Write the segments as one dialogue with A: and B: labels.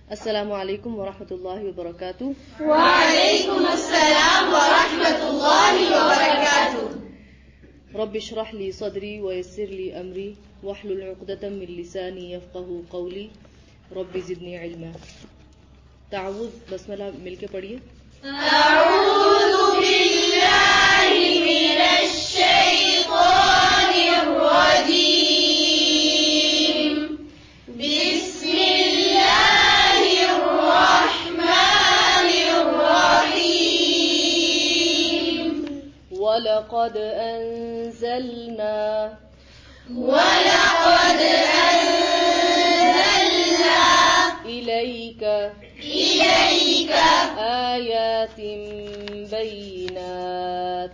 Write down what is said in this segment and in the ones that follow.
A: अस्सलामु अलैकुम वरहमतुल्लाहि वबरकातुह।
B: वालेकुम अस्सलाम वरहमतुल्लाहि वबरकातुह।
A: रब्बि इश्रह ली सदरी वयस्सिर ली अमरी वहलुल उक़दतम मिन लिसानी यफ़क़हू क़ौली रब्बि ज़िदनी इल्मा। ताऊज़ बस्मला मिलके पढ़िए।
B: अऊज़ु बिल्लाहि मिनश शैतानिर रजीम। बिस्मिल्लाहिर रहमानिर रहीम।
A: वलक़द अंज़लना इलैका आयातिन बय्यिनात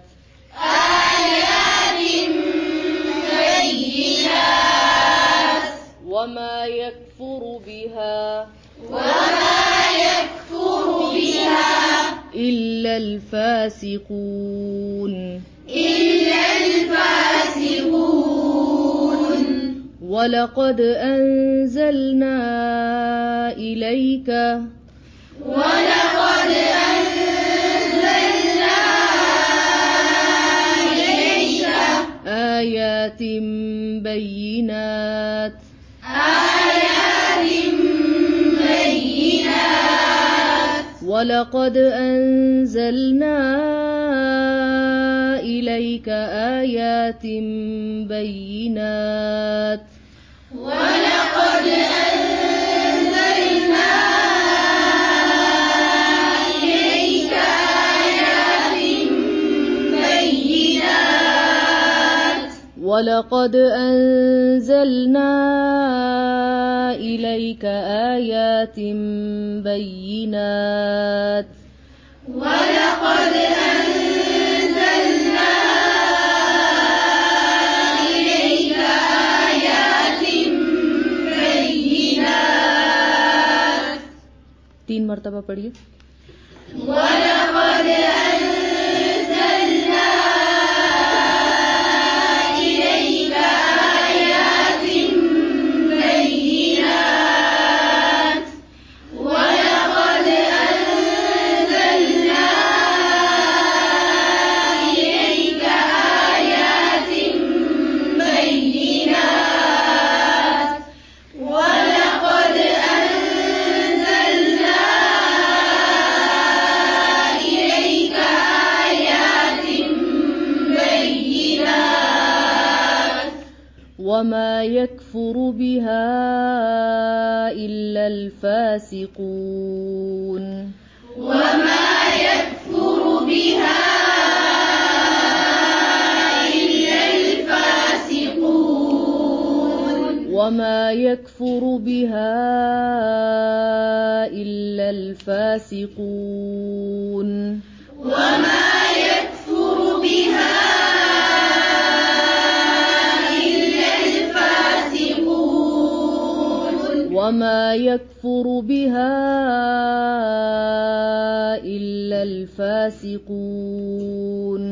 A: वमा यकफुरु बिहा इल्लल फासिकून। वलक़द अंज़लना इलैका आयातिन बय्यिनात वलक़द अंज़लना इलैका आयातिन बय्यिनात वलक़द अंज़लना इलैका आयातिन बय्यिनात तीन मर्तबा पढ़िए। वमा यकफुरु बिहा इल्लल फासिकून। वमा यकफुरु बिहा इल्लल फासिकून। वमा यकफुरु बिहा इल्लल फासिकून।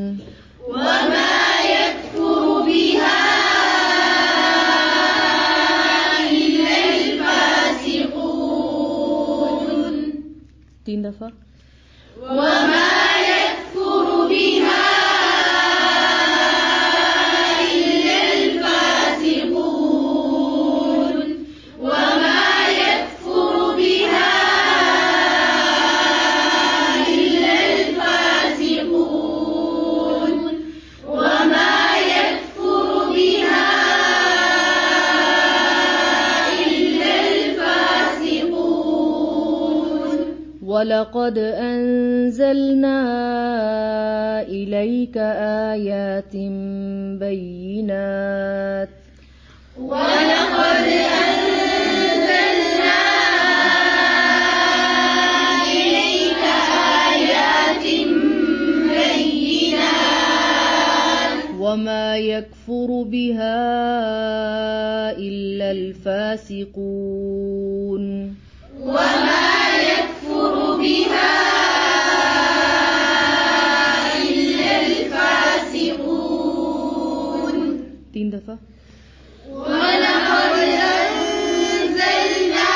A: तीन दफा। वलक़द अंज़लना इलैका आयातिन बय्यिनात वमा यकफुरु बिहा इल्लल फासिकून। तीन दफा।
B: वलक़द अंज़लना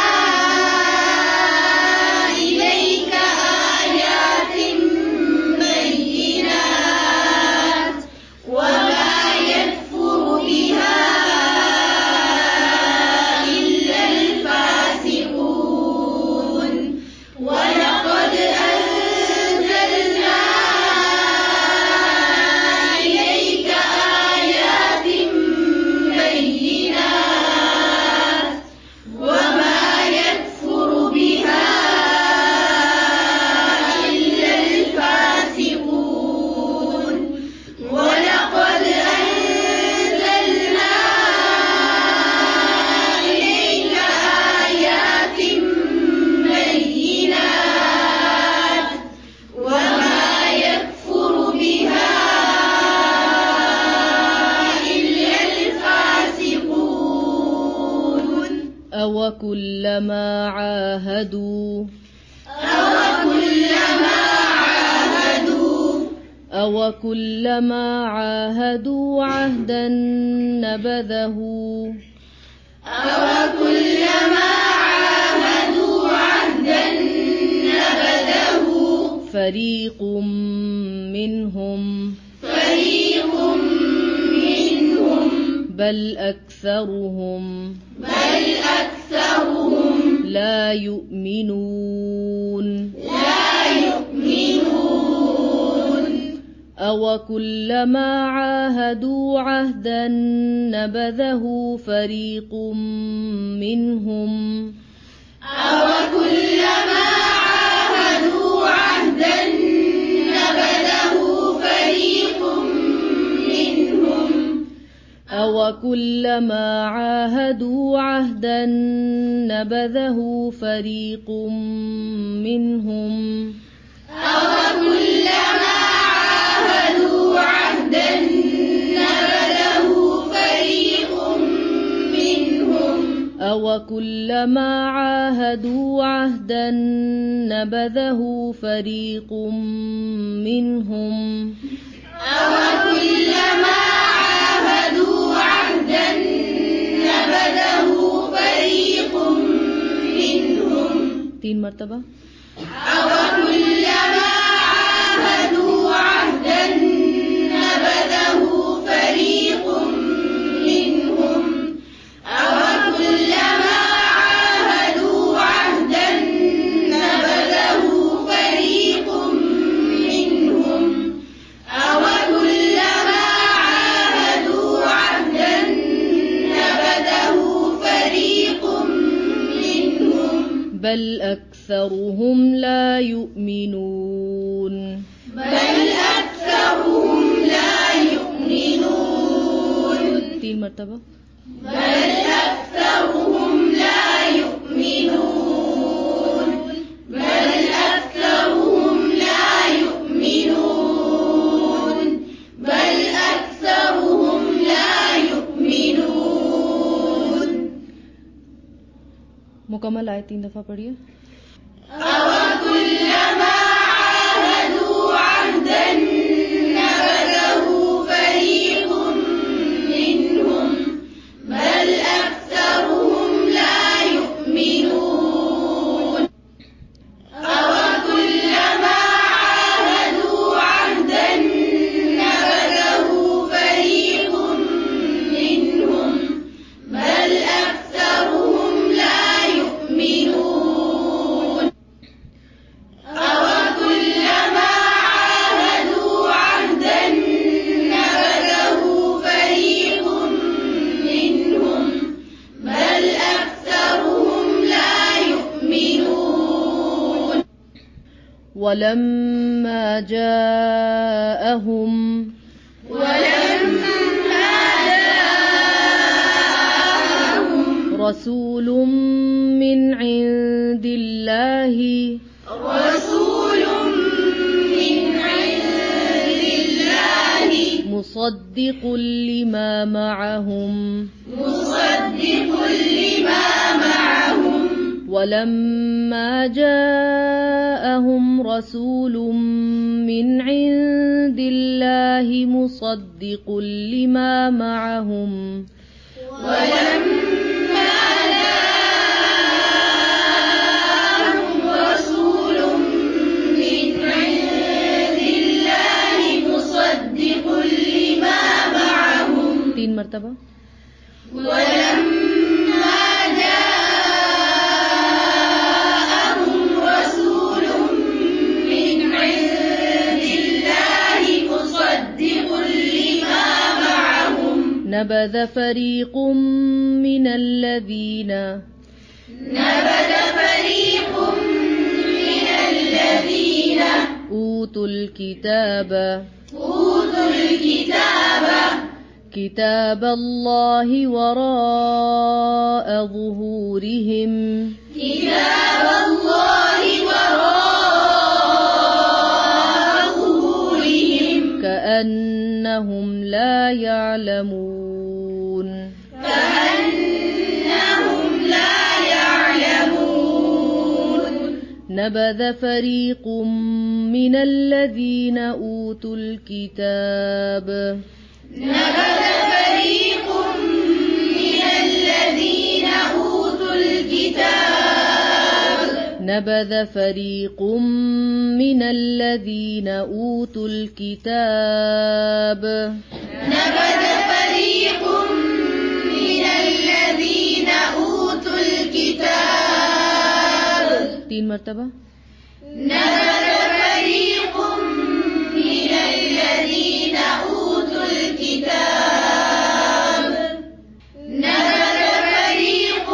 A: أوكلما عاهدوا عهدا نبذه فريق منهم بل أكثرهم لا يؤمنون أوكلما عاهدوا عهدا نبذه فريق منهم أوكلما عاهدوا عهدا نبذه فريق منهم أوكلما عاهدوا عهدا نبذه فريق منهم तीन मर्तबा بل أكثرهم لا يؤمنون तीन मर्तबा मुकम्मल आयत 3 दफा पढ़िए ولما جاءهم رسول من عند الله مصدق لما معهم ولما جاءهم رسول من عند الله مصدق لما معهم तीन मर्तबा نبذ فريق من الذين أوتوا الكتاب كتاب الله وراء ظهورهم كأنهم لا يعلمون نبذ فريق من الذين أوتوا الكتاب
B: نبذ فريق من الذين أوتوا الكتاب
A: نبذ فريق من الذين أوتوا الكتاب
B: نبذ فريق من الذين أوتوا الكتاب
A: 3 مرتبة
B: نبذ فريق من الذين أوتوا الكتاب نبذ فريق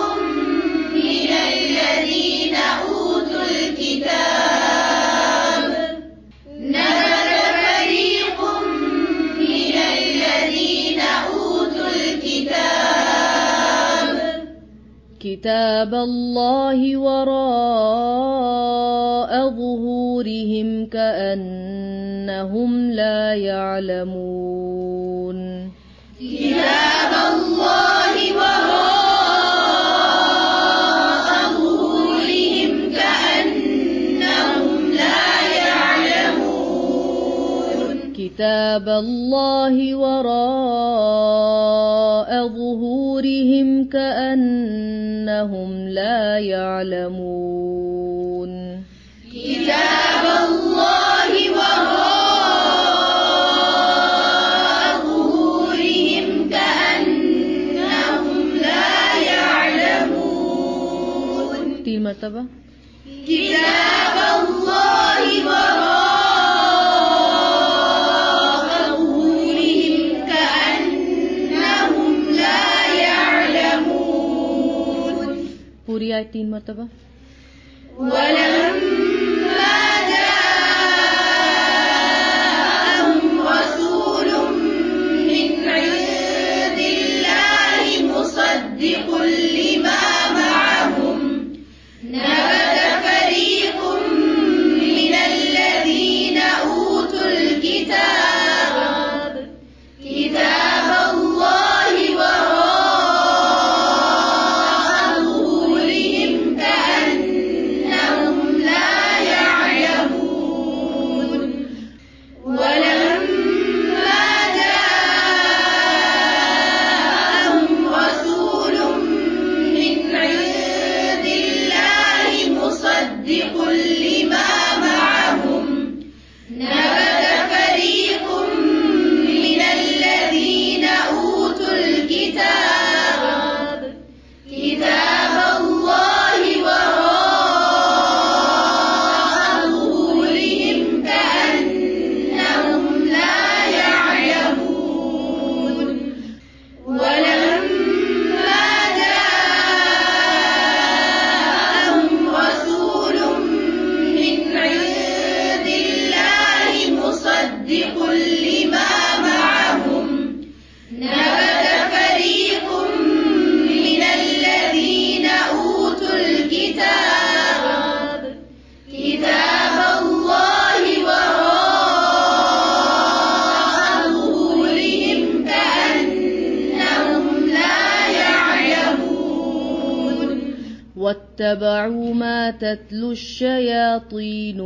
B: من الذين أوتوا الكتاب نبذ فريق من الذين أوتوا الكتاب
A: كتاب الله وراء ظهورهم كأنهم لا يعلمون
B: كتاب الله وراء ظهورهم كأنهم لا يعلمون
A: كتاب الله وراء ظهورهم كأنهم لا يعلمون
B: كتاب الله وراء ظهورهم كأنهم لا يعلمون
A: 3 مرتبة
B: كتاب الله وراء ظهورهم كأنهم لا يعلمون
A: पूरी आयत 3 مرتبة
B: ولما جاءهم رسول من عند الله مصدق لما معهم نبذ فريق من الذين أوتوا الكتاب كتاب الله وراء ظهورهم كأنهم لا يعلمون ولما جاءهم رسول من عند الله مصدق لما معهم نبذ فريق من الذين أوتوا الكتاب كتاب الله وراء ظهورهم كأنهم لا يعلمون ولما جاءهم رسول من عند الله مصدق لما معهم نبذ فريق من الذين أوتوا الكتاب كتاب الله وراء ظهورهم كأنهم لا يعلمون
A: واتبعوا ما تتلو الشياطين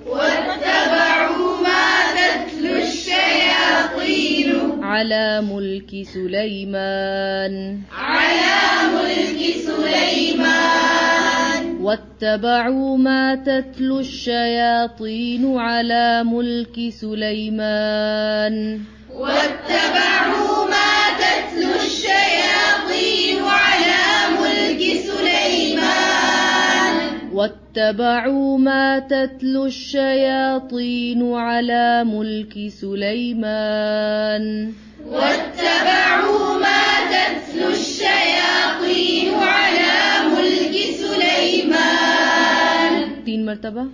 B: واتبعوا ما تتلو الشياطين
A: على ملك سليمان
B: على ملك سليمان
A: واتبعوا ما تتلو الشياطين على ملك سليمان
B: واتبعوا ما تتلو الشياطين على ملك سليمان
A: واتبعوا ما تتلو الشياطين على ملك سليمان
B: واتبعوا ما تتلو الشياطين على ملك سليمان
A: 3 مرتبة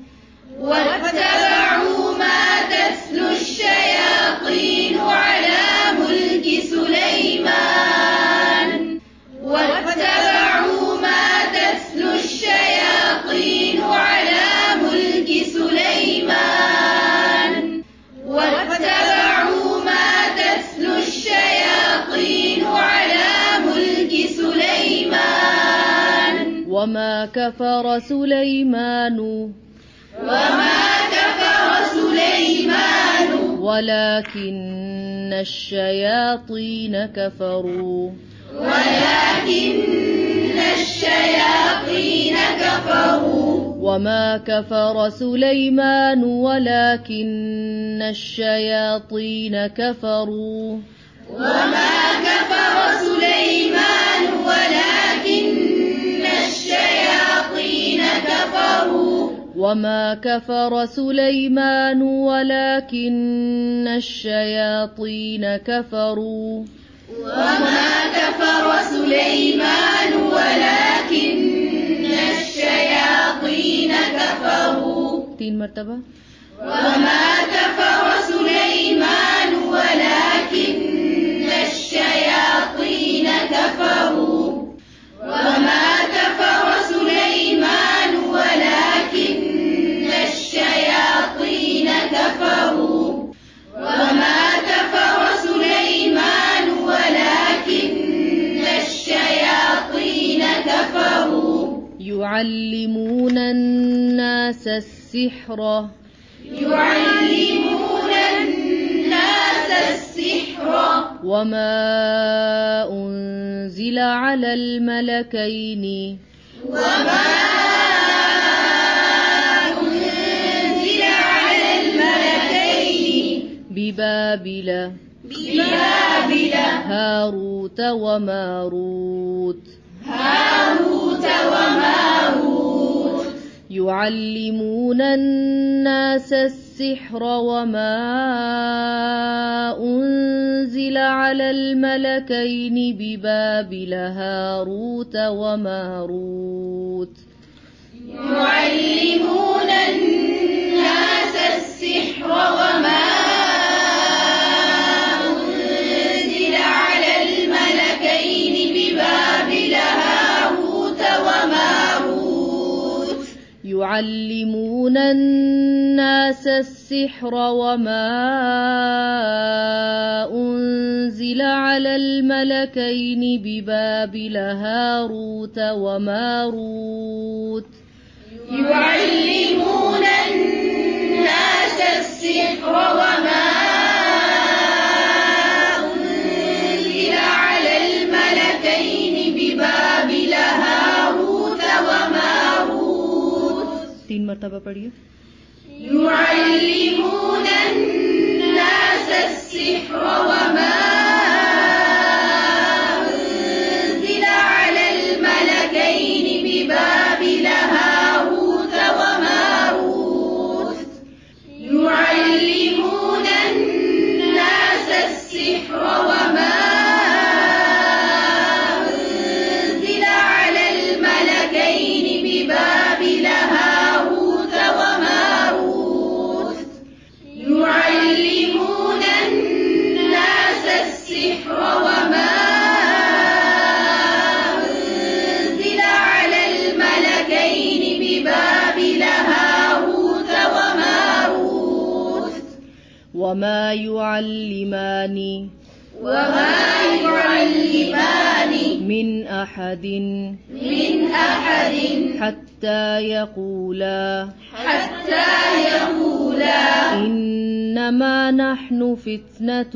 B: واتبعوا ما تتلو الشياطين على ملك سليمان واتبعوا ما تتلو الشياطين على ملك سليمان واتبعوا ما تتلو الشياطين على ملك سليمان
A: وما كفر سليمان ولكن الشياطين كفروا وما كفر سليمان ولكن الشياطين كفروا وما كفر سليمان ولكن الشياطين كفروا तीन मर्तबा
B: وما كفر سليمان ولكن الشياطين كفروا وما كفر سليمان ولكن الشياطين كفروا وما كفر سليمان ولكن الشياطين كفروا
A: يعلمون الناس السحر وما أنزل على الملكين ببابل هاروت وماروت يعلمون الناس السحر وما أنزل على الملكين ببابل هاروت وماروت
B: يعلمون الناس السحر وما أنزل على الملكين ببابل هاروت وماروت
A: يعلمون الناس السحر وما أنزل على الملكين ببابل هاروت وماروت
B: يعلمون الناس السحر وما أنزل على الملكين ببابل هاروت وماروت
A: तीन मर्तबा पढ़िए
B: يعلمون الناس السحر وما أنزل على الملكين ببابل هاروت وماروت يعلمون الناس السحر وما أنزل على الملكين ببابل هاروت وماروت يعلمون الناس السحر وما أنزل على الملكين ببابل هاروت وماروت
A: وما يعلمان من أحد حتى يقولا إنما نحن فتنة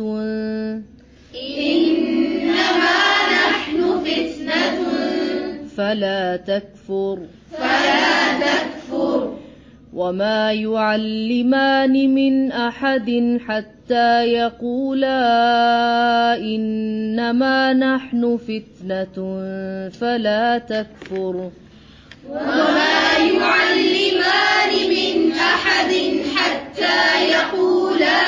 A: فلا تكفر وما يعلمان من أحد حتى يقولا إنما نحن فتنة فلا تكفر
B: وما يعلمان من أحد حتى يقولا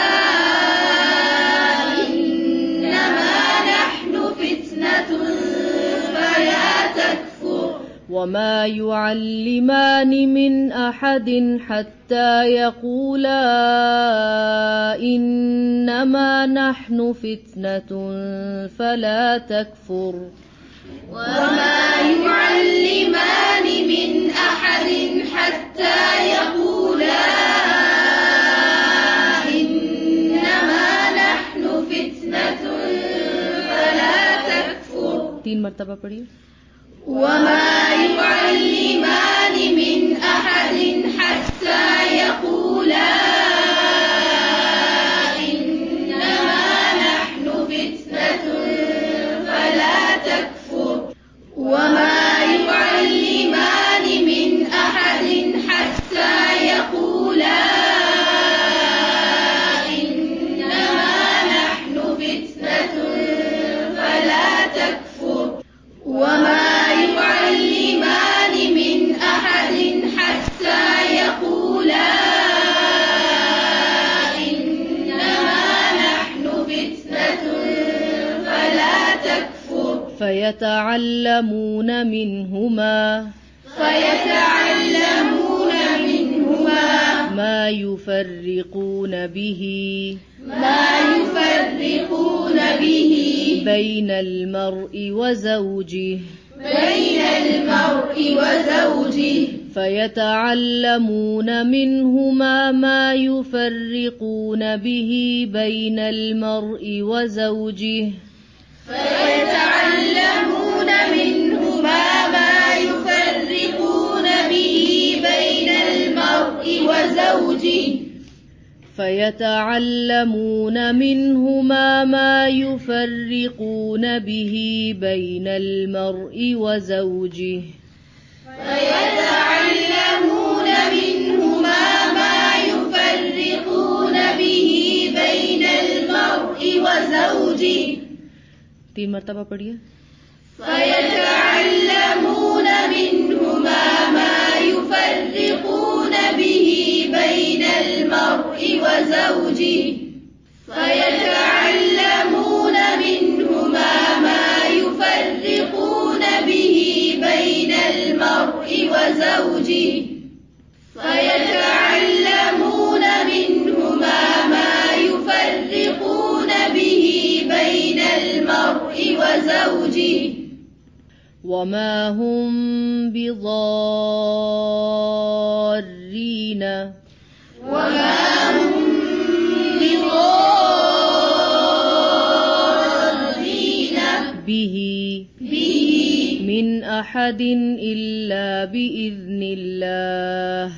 B: إنما نحن فتنة فلا تكفر
A: وما يعلمان من أحد حتى يقولا إنما نحن فتنة فلا تكفر
B: وما يعلمان من أحد حتى يقولا إنما نحن فتنة فلا تكفر
A: तीन मर्तबा पढ़िए
B: وما يعلمان من أحد حتى يقولا إنما نحن فتنة فلا تكفر وما يعلمان من أحد حتى يقولا إنما نحن فتنة فلا تكفر وما يعلمان من أحد حتى يقولا إنما نحن فتنة فلا تكفر
A: فيتعلمون منهما ما يفرقون به بين المرء وزوجه فيتعلمون منهما ما يفرقون به بين المرء وزوجه
B: فيتعلمون منهما ما يفرقون به بين المرء وزوجه
A: فيتعلمون منهما ما يفرقون به بين المرء وزوجه
B: فيتعلمون منهما ما يفرقون به بين المرء وزوجه
A: 3 مرتبہ پڑھیے
B: فيتعلمون منهما ما يفرقون به بين المرء وزوجه فيتعلمون منهما ما يفرقون به بين المرء وزوجه فيتعلمون منهما ما يفرقون به بين المرء وزوجه
A: وما هم بضارين به من أحد إلا بإذن الله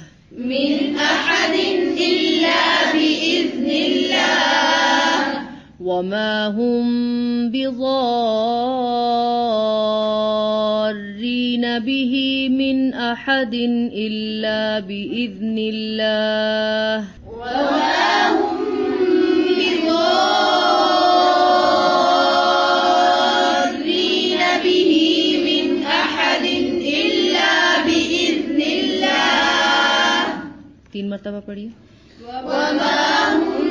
A: وما هم بضارين به من أحد إلا بإذن الله तीन मरतबा पढ़िए
B: وما هم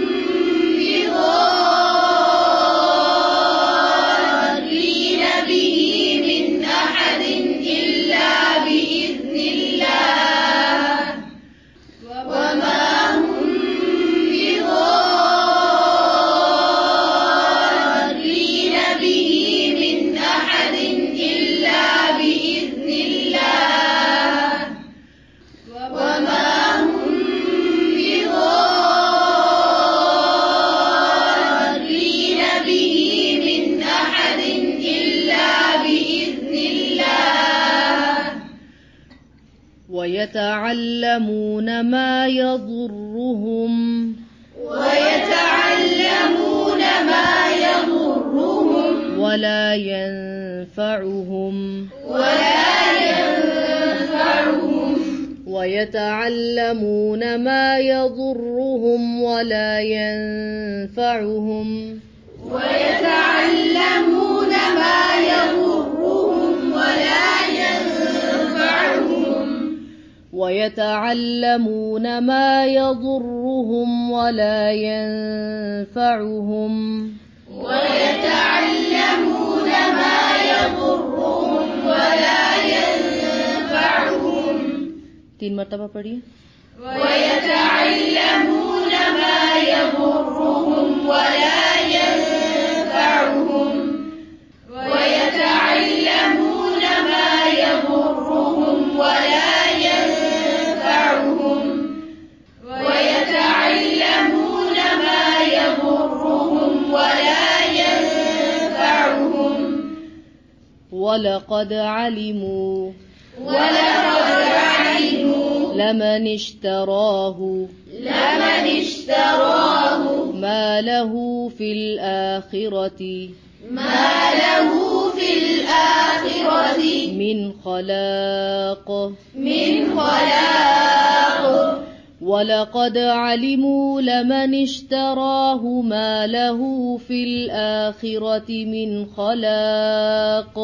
B: بضارين به من أحد إلا بإذن الله وما هم بضارين به من أحد إلا بإذن الله وما هم بضارين به من أحد إلا بإذن الله
A: ويتعلمون ما يضرهم ولا ينفعهم ويتعلمون ما يضرهم ولا ينفعهم
B: ويتعلمون ما يضرهم ولا ينفعهم
A: ويتعلمون ما يضرهم ولا ينفعهم
B: ويتعلمون ما يضرهم ولا ينفعهم
A: 3 مرتبہ پڑھیے
B: ويتعلمون ما يضرهم ولا ينفعهم ويتعلمون ما يضرهم ولا ينفعهم ويتعلمون ما يضرهم ولا ينفعهم
A: ولقد علموا
B: لمن اشتراه
A: ما له في الآخرة من خلاق ولقد علموا لمن اشتراه ما له في الآخرة من خلاق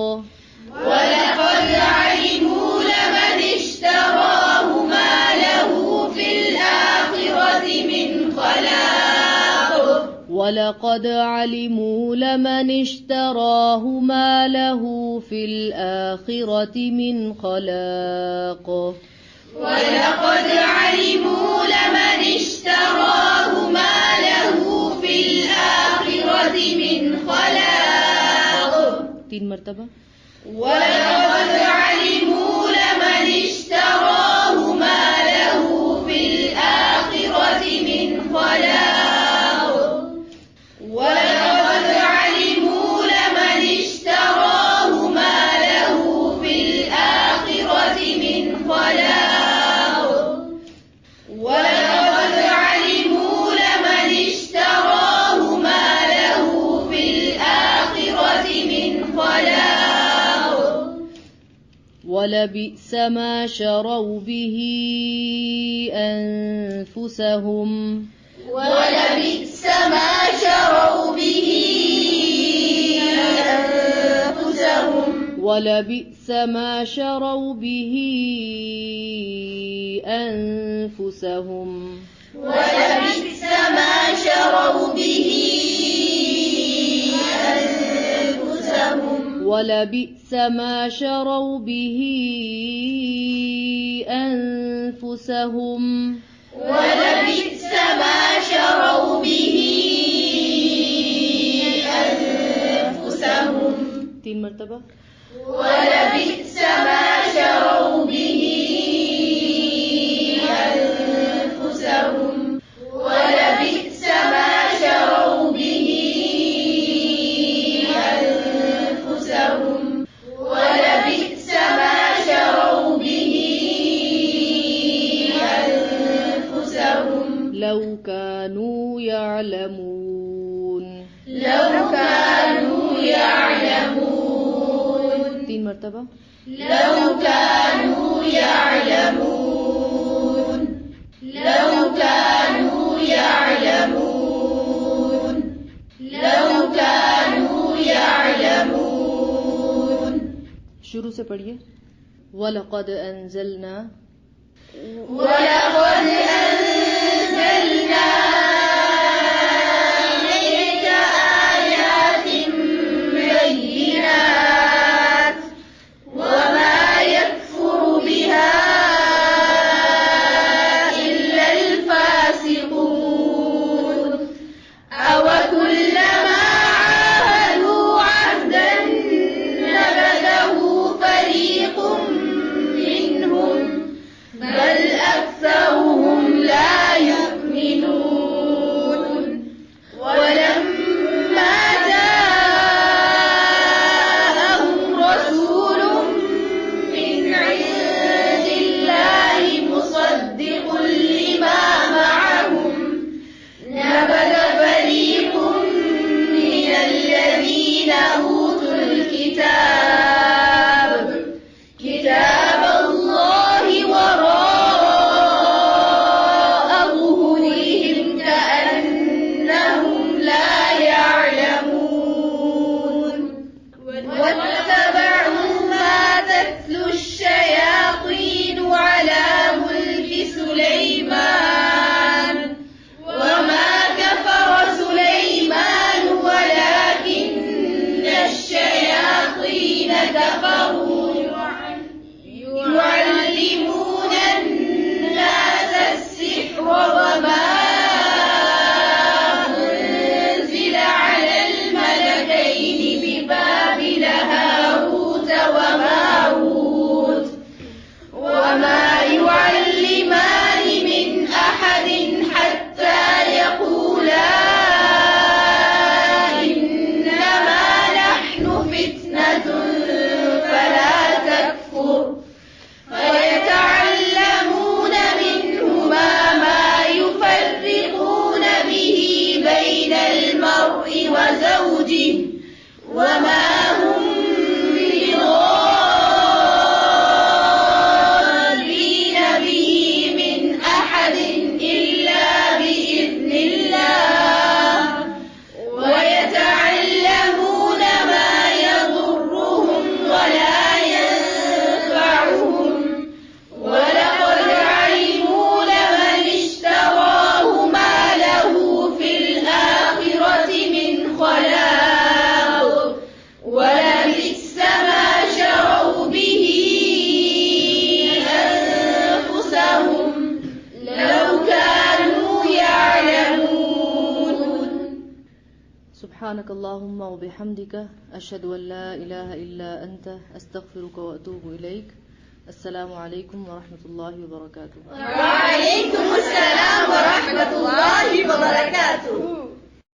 B: ولقد علموا لمن اشتراه ما له في الآخرة من خلاق
A: ولقد علموا لمن اشتراه ما له في الآخرة من خلاق
B: ولقد علموا لمن اشتراه ما له في الآخرة من خلاق
A: 3 مرتبة
B: ولقد علموا لمن اشتراه ما له في الآخرة من خلاق ولقد علموا لمن اشتراه ما له في الآخرة من خلاق ولقد علموا لمن اشتراه ما له في الآخرة من خلاق
A: ولبئس ما شروا به أنفسهم
B: ولبئس ما شروا به أنفسهم
A: ولبئس ما شروا به أنفسهم
B: ولبئس ما شروا به أنفسهم
A: ولبئس ما شروا به أنفسهم
B: ولبئس ما شروا به أنفسهم
A: 3 مرتبة
B: ولبئس ما شروا به أنفسهم ولبئس ما شروا به أنفسهم ولبئس ما شروا به أنفسهم
A: لو كانوا يعلمون
B: لو كانوا يعلمون
A: 3 مرتبة
B: لو كانوا يعلمون لو كانوا يعلمون لو كانوا يعلمون
A: शुरू से पढ़िए वलक़द अंज़लना
B: ولقد أنزلنا إليك آيات بينات وما يكفر بها إلا الفاسقون أوكلما عاهدوا عهدا نبذه فريق منهم بل أكثرهم
A: سبحانك اللهم وبحمدك أشهد أن لا إله إلا أنت أستغفرك وأتوب إليك. السلام عليكم ورحمة الله وبركاته.